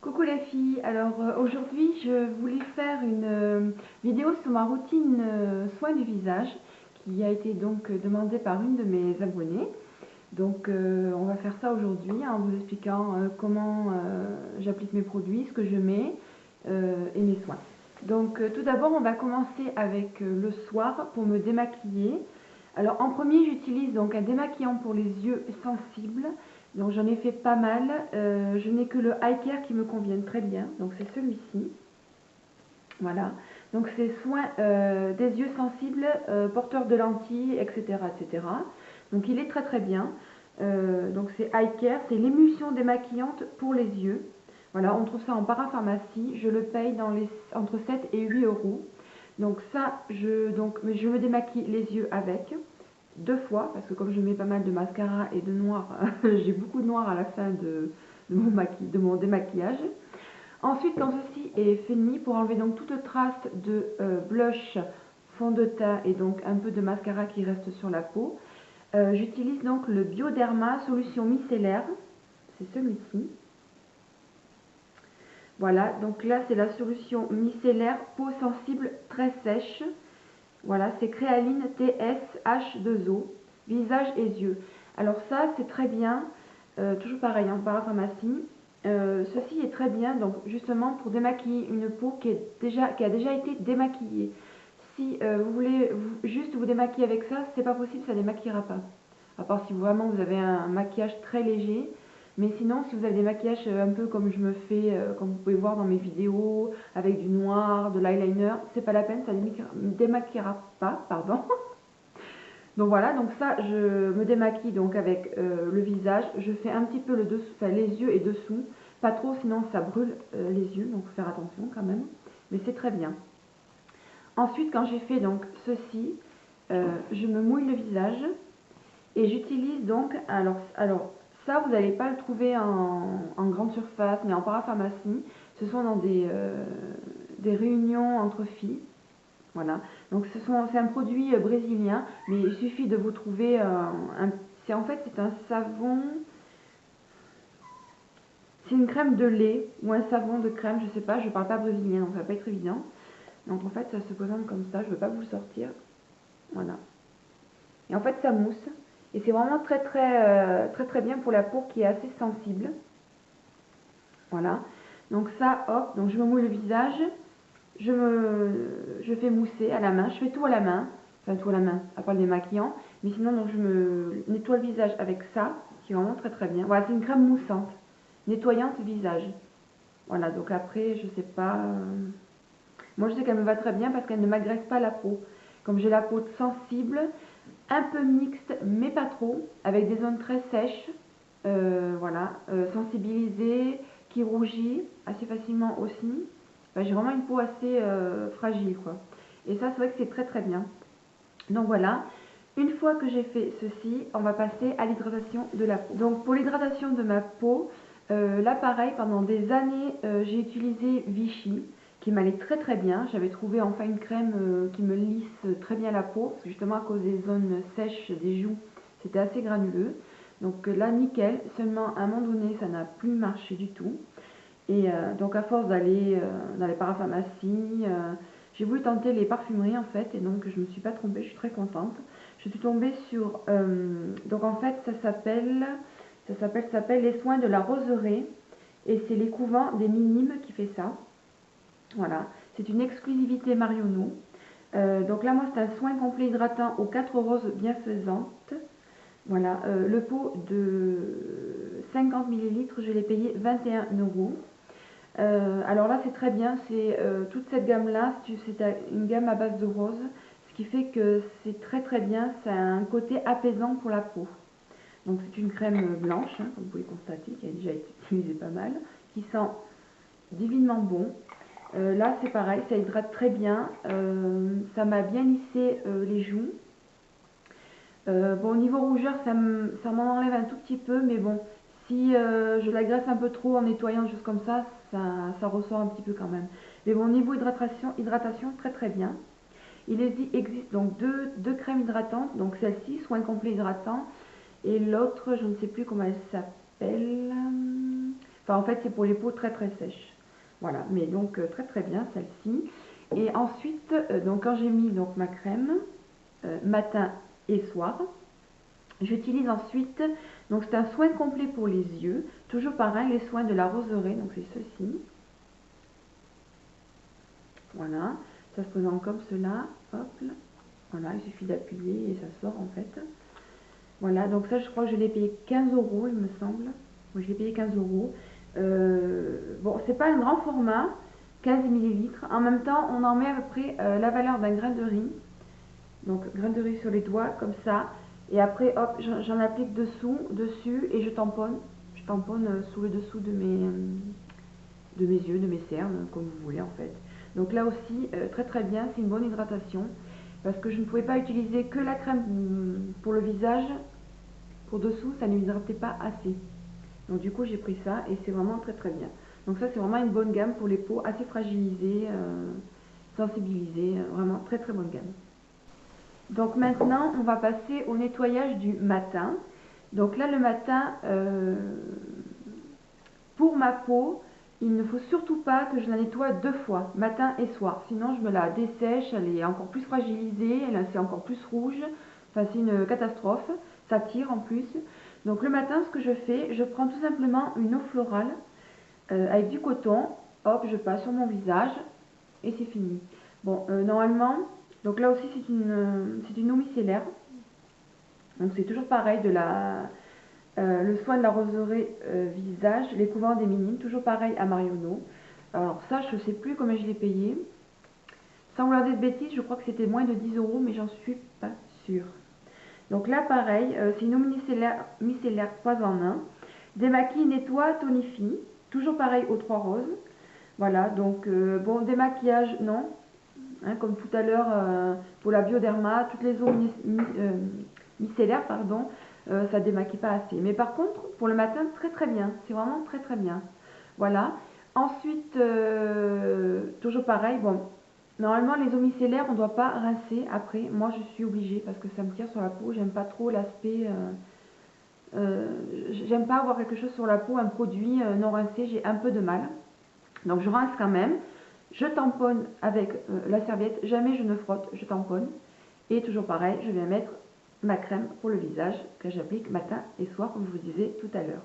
Coucou les filles, alors aujourd'hui je voulais faire une vidéo sur ma routine soin du visage qui a été donc demandée par une de mes abonnées. Donc on va faire ça aujourd'hui en vous expliquant comment j'applique mes produits, ce que je mets et mes soins. Donc tout d'abord on va commencer avec le soir pour me démaquiller. Alors en premier j'utilise donc un démaquillant pour les yeux sensibles. Donc j'en ai fait pas mal, je n'ai que le Eye Care qui me convient très bien, donc c'est celui-ci. Voilà, donc c'est soin des yeux sensibles, porteurs de lentilles, etc., etc. Donc il est très très bien. Donc c'est Eye Care, c'est l'émulsion démaquillante pour les yeux. Voilà, on trouve ça en parapharmacie, je le paye entre 7 et 8 euros. Donc ça, je me démaquille les yeux avec. Deux fois, parce que comme je mets pas mal de mascara et de noir, j'ai beaucoup de noir à la fin de mon démaquillage. Ensuite, quand ceci est fini, pour enlever donc toute trace de blush, fond de teint et donc un peu de mascara qui reste sur la peau, j'utilise donc le Bioderma solution micellaire, c'est celui-ci. Voilà, donc là c'est la solution micellaire peau sensible très sèche. Voilà, c'est Créaline TSH2O, visage et yeux. Alors ça, c'est très bien, toujours pareil, en parapharmacie. Ceci est très bien, donc justement pour démaquiller une peau qui a déjà été démaquillée. Si vous voulez juste vous démaquiller avec ça, c'est pas possible, ça ne démaquillera pas. À part si vraiment vous avez un maquillage très léger. Mais sinon, si vous avez des maquillages un peu comme je me fais, comme vous pouvez voir dans mes vidéos, avec du noir, de l'eyeliner, c'est pas la peine, ça ne démaquillera pas, pardon. Donc voilà, donc ça, je me démaquille donc avec le visage. Je fais un petit peu le dessous, enfin les yeux et dessous, pas trop, sinon ça brûle les yeux, donc faut faire attention quand même. Mais c'est très bien. Ensuite, quand j'ai fait donc ceci, je me mouille le visage et j'utilise donc, alors ça, vous n'allez pas le trouver en grande surface, mais en parapharmacie. Ce sont dans des réunions entre filles. Voilà. Donc c'est un produit brésilien, mais il suffit de vous trouver en fait, c'est un savon. C'est une crème de lait ou un savon de crème, je sais pas, je parle pas brésilien, donc ça va pas être évident. Donc en fait, ça se présente comme ça, je veux pas vous le sortir. Voilà. Et en fait, ça mousse. Et c'est vraiment très bien pour la peau qui est assez sensible. Voilà. Donc ça, hop, donc je me mouille le visage. Je fais mousser à la main. Je fais tout à la main. Enfin, tout à la main, à part le démaquillant. Mais sinon, donc, je me nettoie le visage avec ça, qui est vraiment très bien. Voilà, c'est une crème moussante. Nettoyante visage. Voilà, donc après, je sais pas. Moi, je sais qu'elle me va très bien parce qu'elle ne m'agresse pas la peau. Comme j'ai la peau sensible, un peu mixte, mais pas trop, avec des zones très sèches, voilà, sensibilisée, qui rougit assez facilement aussi. Enfin, j'ai vraiment une peau assez fragile, quoi. Et ça, c'est vrai que c'est très bien. Donc voilà, une fois que j'ai fait ceci, on va passer à l'hydratation de la peau. Donc pour l'hydratation de ma peau, là pareil, pendant des années, j'ai utilisé Vichy, qui m'allait très bien. J'avais trouvé enfin une crème qui me lisse très bien la peau, parce que justement à cause des zones sèches des joues, c'était assez granuleux. Donc là, nickel, seulement à un moment donné, ça n'a plus marché du tout. Et donc à force d'aller dans les parapharmacies, j'ai voulu tenter les parfumeries en fait, et donc je ne me suis pas trompée, je suis très contente. Je suis tombée sur, donc en fait ça s'appelle les soins de la roseraie, et c'est les couvents des Minimes qui fait ça. Voilà, c'est une exclusivité Marionneau. Donc là moi c'est un soin complet hydratant aux 4 roses bienfaisantes. Voilà, le pot de 50 ml, je l'ai payé 21 euros. Alors là c'est très bien, c'est toute cette gamme là, c'est une gamme à base de rose, ce qui fait que c'est très bien, ça a un côté apaisant pour la peau. Donc c'est une crème blanche, hein, comme vous pouvez constater, qui a déjà été utilisée pas mal, qui sent divinement bon. Là c'est pareil, ça hydrate très bien, ça m'a bien lissé les joues. Bon, au niveau rougeur, ça m'en enlève un tout petit peu, mais bon, si je la graisse un peu trop en nettoyant juste comme ça ressort un petit peu quand même. Mais bon, au niveau hydratation très bien. Il existe donc deux crèmes hydratantes, donc celle-ci, soin complet hydratant, et l'autre, je ne sais plus comment elle s'appelle. Enfin, en fait, c'est pour les peaux très très sèches. Voilà, mais donc très très bien celle-ci. Et ensuite, donc quand j'ai mis donc ma crème, matin et soir, j'utilise ensuite, donc c'est un soin complet pour les yeux, toujours pareil, les soins de la roseraie, donc c'est ceci. Voilà, ça se présente comme cela, hop, voilà, il suffit d'appuyer et ça sort en fait. Voilà, donc ça je crois que je l'ai payé 15 euros il me semble. Moi je l'ai payé 15 euros. Bon, c'est pas un grand format, 15 millilitres. En même temps, on en met à peu près la valeur d'un grain de riz. Donc grain de riz sur les doigts, comme ça. Et après, hop, j'en applique dessus et je tamponne. Je tamponne sous le dessous de mes yeux, de mes cernes, comme vous voulez en fait. Donc là aussi, très très bien, c'est une bonne hydratation. Parce que je ne pouvais pas utiliser que la crème pour le visage. Pour dessous, ça ne m'hydratait pas assez. Donc du coup, j'ai pris ça et c'est vraiment très très bien. Donc ça, c'est vraiment une bonne gamme pour les peaux assez fragilisées, sensibilisées. Vraiment très très bonne gamme. Donc maintenant, on va passer au nettoyage du matin. Donc là, le matin, pour ma peau, il ne faut surtout pas que je la nettoie 2 fois, matin et soir. Sinon, je me la dessèche, elle est encore plus fragilisée, elle est encore plus rouge. Enfin, c'est une catastrophe. Ça tire en plus. Donc le matin, ce que je fais, je prends tout simplement une eau florale avec du coton. Hop, je passe sur mon visage et c'est fini. Bon, normalement, donc là aussi c'est une eau micellaire. Donc c'est toujours pareil le soin de la roseraie visage, les couvrants des minimes, toujours pareil à Marionneau. Alors ça, je ne sais plus combien je l'ai payé. Sans vouloir dire de bêtises, je crois que c'était moins de 10 euros, mais j'en suis pas sûre. Donc là, pareil, c'est une eau micellaire 3 en 1. Démaquille, nettoie, tonifie. Toujours pareil aux 3 roses. Voilà, donc bon, démaquillage, non. Hein, comme tout à l'heure pour la Bioderma, toutes les eaux micellaires, pardon, ça démaquille pas assez. Mais par contre, pour le matin, très très bien. C'est vraiment très très bien. Voilà. Ensuite, toujours pareil, bon, normalement les eaux micellaires, on ne doit pas rincer après. Moi, je suis obligée parce que ça me tire sur la peau. J'aime pas trop l'aspect. J'aime pas avoir quelque chose sur la peau, un produit non rincé. J'ai un peu de mal. Donc je rince quand même. Je tamponne avec la serviette. Jamais je ne frotte, je tamponne. Et toujours pareil, je viens mettre ma crème pour le visage que j'applique matin et soir, comme je vous disais tout à l'heure.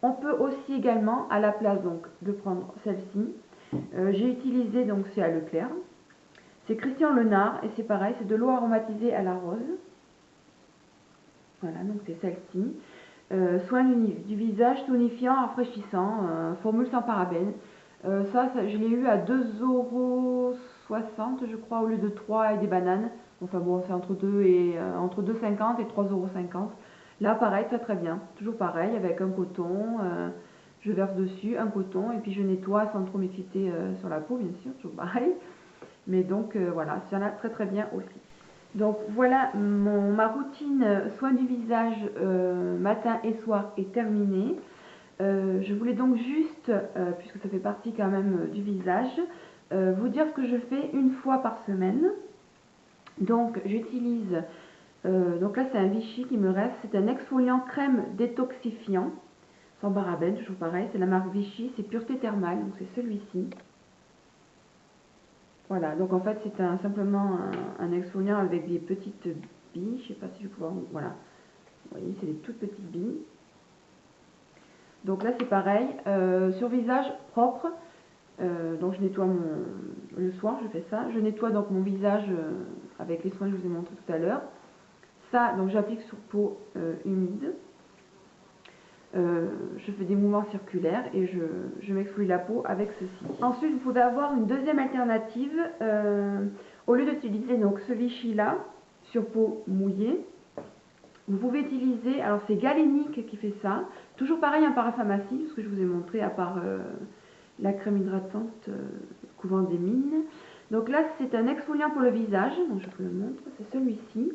On peut aussi également, à la place donc de prendre celle-ci, j'ai utilisé, donc c'est à Leclerc, c'est Christian Lenard et c'est pareil, c'est de l'eau aromatisée à la rose. Voilà, donc c'est celle-ci. Soin du visage tonifiant, rafraîchissant, formule sans parabènes. Ça, je l'ai eu à 2,60 € je crois, au lieu de 3 et des bananes. Enfin bon, c'est entre 2,50 et 3,50 €. Là, pareil, très très bien. Toujours pareil, avec un coton. Je verse dessus un coton et puis je nettoie sans trop m'exciter sur la peau, bien sûr, toujours pareil. Mais donc voilà, ça là très très bien aussi. Donc voilà, ma routine soin du visage matin et soir est terminée. Je voulais donc juste, puisque ça fait partie quand même du visage, vous dire ce que je fais une fois par semaine. Donc j'utilise, donc là c'est un Vichy qui me reste, c'est un exfoliant crème détoxifiant, sans parabènes, toujours pareil, c'est la marque Vichy, c'est Pureté Thermale, donc c'est celui-ci. Voilà, donc en fait c'est simplement un exfoliant avec des petites billes, je sais pas si je vais pouvoir, voilà, vous voyez c'est des toutes petites billes. Donc là c'est pareil, sur visage propre, donc je nettoie le soir, je fais ça, je nettoie donc mon visage avec les soins que je vous ai montré tout à l'heure. Ça, donc j'applique sur peau humide. Je fais des mouvements circulaires et je m'exfolie la peau avec ceci. Ensuite, vous pouvez avoir une deuxième alternative. Au lieu d'utiliser donc ce Vichy là sur peau mouillée, vous pouvez utiliser, alors c'est Galénic qui fait ça, toujours pareil en parapharmacie, ce que je vous ai montré à part la crème hydratante couvrant des mines. Donc là c'est un exfoliant pour le visage, donc je vous le montre, c'est celui-ci.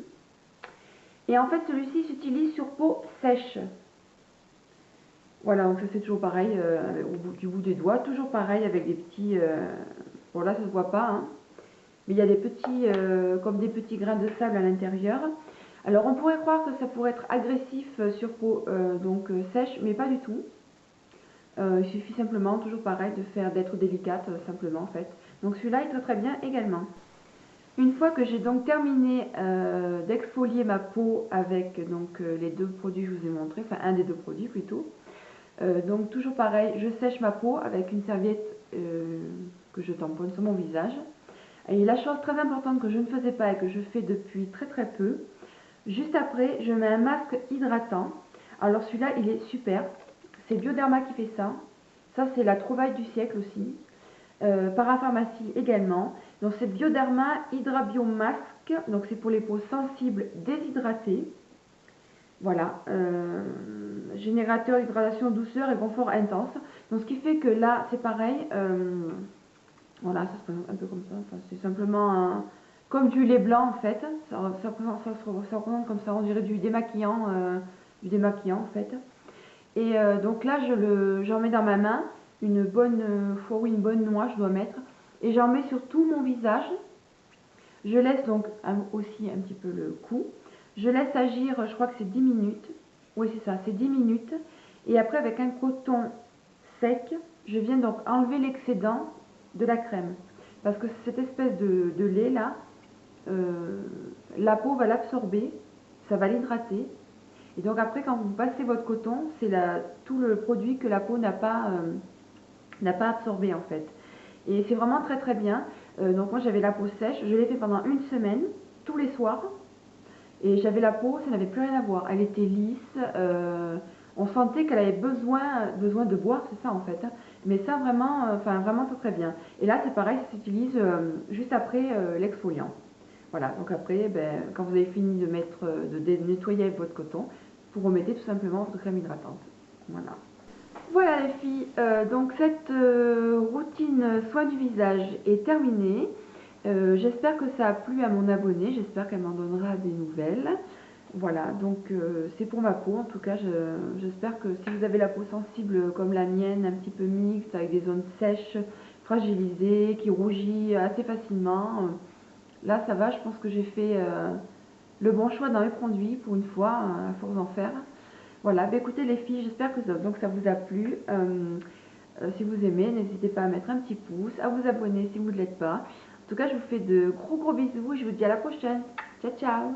Et en fait celui-ci s'utilise sur peau sèche. Voilà, donc ça c'est toujours pareil du bout des doigts, toujours pareil avec des petits, bon là ça se voit pas, hein, mais il y a des petits, comme des petits grains de sable à l'intérieur. Alors on pourrait croire que ça pourrait être agressif sur peau sèche, mais pas du tout. Il suffit simplement, toujours pareil, d'être délicate simplement en fait. Donc celui-là est très très bien également. Une fois que j'ai donc terminé d'exfolier ma peau avec donc les deux produits que je vous ai montrés, enfin un des deux produits plutôt, donc toujours pareil, je sèche ma peau avec une serviette que je tamponne sur mon visage. Et la chose très importante que je ne faisais pas et que je fais depuis très très peu, juste après, je mets un masque hydratant. Alors celui-là, il est super. C'est Bioderma qui fait ça. Ça, c'est la trouvaille du siècle aussi. Parapharmacie également. Donc c'est Bioderma Hydra Bio Masque. Donc c'est pour les peaux sensibles déshydratées. Voilà. Générateur, hydratation, douceur et confort intense. Donc ce qui fait que là, c'est pareil. Voilà, ça se présente un peu comme ça. Enfin, c'est simplement comme du lait blanc en fait. Ça représente comme ça, on dirait du démaquillant en fait. Et donc là, j'en mets dans ma main une bonne fois, oui, une bonne noix, je dois mettre. Et j'en mets sur tout mon visage. Je laisse donc aussi un petit peu le cou. Je laisse agir, je crois que c'est 10 minutes. Oui, c'est ça, c'est 10 minutes. Et après, avec un coton sec, je viens donc enlever l'excédent de la crème. Parce que cette espèce de lait là, la peau va l'absorber, ça va l'hydrater. Et donc après, quand vous passez votre coton, c'est tout le produit que la peau n'a pas absorbé en fait. Et c'est vraiment très très bien. Donc moi j'avais la peau sèche, je l'ai fait pendant une semaine, tous les soirs. Et j'avais la peau, ça n'avait plus rien à voir. Elle était lisse, on sentait qu'elle avait besoin de boire, c'est ça en fait. Mais ça vraiment, enfin vraiment très très bien. Et là c'est pareil, ça s'utilise juste après l'exfoliant. Voilà, donc après, ben, quand vous avez fini de nettoyer avec votre coton, vous remettez tout simplement votre crème hydratante. Voilà. Voilà les filles, donc cette routine soin du visage est terminée. J'espère que ça a plu à mon abonnée, j'espère qu'elle m'en donnera des nouvelles. Voilà, donc c'est pour ma peau en tout cas, j'espère que si vous avez la peau sensible comme la mienne, un petit peu mixte, avec des zones sèches, fragilisées, qui rougit assez facilement, là ça va, je pense que j'ai fait le bon choix dans mes produits pour une fois, à force d'en faire. Voilà, bah écoutez les filles, j'espère que ça vous a plu. Si vous aimez, n'hésitez pas à mettre un petit pouce, à vous abonner si vous ne l'êtes pas. En tout cas, je vous fais de gros bisous et je vous dis à la prochaine. Ciao, ciao!